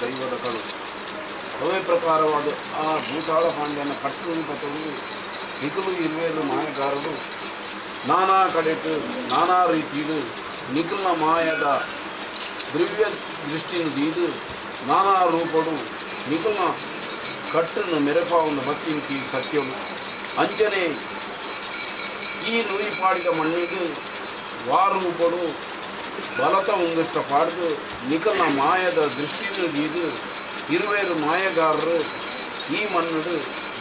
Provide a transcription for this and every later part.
ದೈವದ ಕಳು ಅವೇ ಪ್ರಕಾರವಾದ ಆ ಭೂತಾಳ ಪಾಂಡ್ಯನ ಕಟ್ಟುನಿಂದ ತೊಂದು ನಿಖಲು ಇರುವೆಲು ಮಾಯಗಾರರು ನಾನಾ ಕಡೆಗೆ ನಾನಾ ರೀತಿಯು ನಿಖಲ್ನ ಮಾಯದ ದಿವ್ಯ ದೃಷ್ಟಿಯನ್ನು ದೀದು ನಾನಾ ರೂಪಡು ನಿಖಲ್ನ ಕಟ್ಟನ್ನು ಮೆರಪಾವನ್ನು ಬತ್ತಿಂತಿ ಸತ್ಯವು ಅಂಜನೆ ಈ ನುಡಿ ಪಾಡಿದ ಮಣ್ಣಿಗೆ ವಾರೂಪಡು ಬಲತ ಒಂದಷ್ಟ ಪಾಡ್ದು ನಿಖಲ್ನ ಮಾಯದ ದೃಷ್ಟಿಯನ್ನು ದೀದು ಇರುವೇರು ಮಾಯಗಾರರು ಈ ಮಣ್ಣು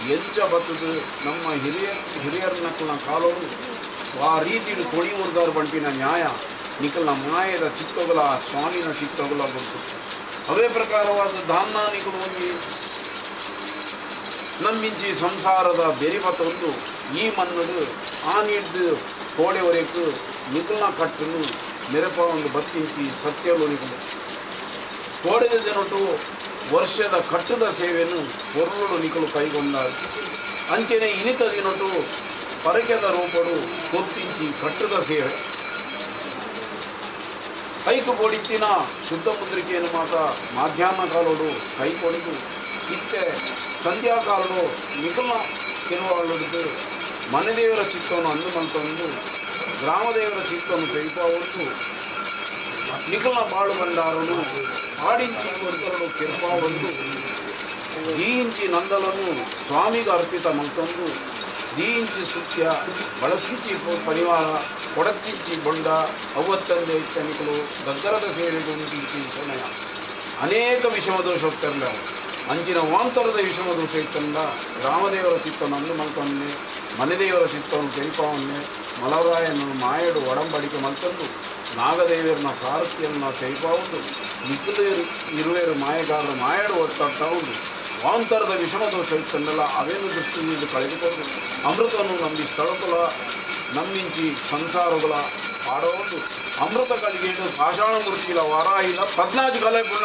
ಎಂಚ ಬತ್ತದು ನಮ್ಮ ಹಿರಿಯರ್ನಕ್ಕಲ್ನ ಕಾಲೋಡು ಆ ರೀತಿಯಲ್ಲಿ ತೊಳಿ ಮುರಿದಾರು ಬಂಟಿನ ನ್ಯಾಯ ನಿಖಲ್ನ ಮಾಯದ ಚಿತ್ತೊಗಲ ಸ್ವಾಮಿನ ಚಿತ್ತೊಗಲ ಬಂತು ಅವೇ ಪ್ರಕಾರವಾದ ಧಾನ್ನ ನಿಖಲು ಒಂಜಿ ನಮ್ಮಿಂಚಿ ಸಂಸಾರದ ಬೆರಿಬತ್ತೊಂದು ಈ ಮಣ್ಣು ಆ ನೀಡ್ದು ತೋಡೆವರೆಗೂ ನಿಖಲ್ನ ಕಟ್ಟನ್ನು ಮೆರಪ ಒಂದು ಬತ್ತಿಂಚಿ ಸತ್ಯಲು ನಿಖಲು ತೋಡೆದ ಜನಟು ವರ್ಷದ ಕಟ್ಟದ ಸೇವೆಯನ್ನು ಹೊರಳು ನಿಖಲು ಕೈಗೊಂಡಾರು ಅಂಚೆನೆ ಇನಿತ ದಿನಟು ಪರಕೆದ ರೂಪಡು ಕೊರ್ತಿಂಚಿ ಕಟ್ಟದ ಸೇವೆ ಕೈಕು ಕೊಡಿತ್ತಿನ ಶುದ್ಧ ಮುದ್ರಿಕೆಯನ್ನು ಮಾತ ಮಧ್ಯಾಹ್ನ ಕಾಲೋಡು ಕೈ ಕೊಡಿದು ಇತ್ತೆ ಸಂಧ್ಯಾಕಾಲಡು ನಿಖಲ್ನ ತಿರುವಾಳಿದ್ದು ಮನೆದೇವರ ಚಿತ್ತವನ್ನು ಅಂದು ಮಂತೊಂದು ಗ್ರಾಮದೇವರ ಚಿತ್ತವನ್ನು ಕೈಪಾವೊಂದು ನಿಖಲ್ನ ಬಾಳು ಬಂಡಾರನು ಆಡಿಂಚಿ ಒಂದರಡು ಕೆಂಪಾವೊಂದು ದೀಂಚಿ ನಂದಲನ್ನು ಸ್ವಾಮಿಗೆ ಅರ್ಪಿತ ಮಂತೊಂದು ದೀಂಚಿ ಸುತ್ಯ ಬಳಸಿಂಚಿ ಪರಿವಾರ ಕೊಡತ್ತಿಂಚಿ ಬೊಂಡ ಅವತ್ತಂದು ಇತ್ತನಿಕಲು ಗದ್ದರದ ಸೇರಿದುಂಟಿಂಚಿ ಸಮಯ ಅನೇಕ ವಿಷಮದೋಷೋತ್ತರಲ್ಲ ಅಂಚಿನ ವಾಂತರದ ವಿಷಮದೋಷ ಇತ್ತಂದ ರಾಮದೇವರ ಚಿತ್ತವನ್ನು ಅಂದು ಮಲ್ತೊನ್ನೆ ಮನೆದೇವರ ಚಿತ್ತವನ್ನು ಕೈಪಾವನ್ನೆ ಮಲರಾಯನನ್ನು ಮಾಯಡು ಒಡಂಬಡಿಕೆ ಮಲ್ತಂದು ನಾಗದೇವರನ್ನ ಸಾರಥಿಯನ್ನು ಕೈಪಾವುದು ನಿಖಲು ಇರುವೇರು ಮಾಯಗಾರರು ಮಾಯಡು ಒಟ್ಟಾಗ್ತಾ ಉಂಟು ವಾಂತರದ ವಿಷಮದೋಷ ಇತ್ತಂದಲ್ಲ ಅವೇನು ದೃಷ್ಟಿಯಿಂದ ಕಳೆದುಕೊಂಡು ಅಮೃತವನ್ನು ನಂಬಿ ಸ್ಥಳಕುಲ ನಮ್ಮಿಂಚಿ ಸಂಸಾರಗಳ ಆಡೋದು ಅಮೃತ ಕಲಿಗೆಯನ್ನು ಪಾಷಾಣ ಮೃತಿಲ ವಾರಾಯಿಲ 14 ಕಲೆ ಗುಣ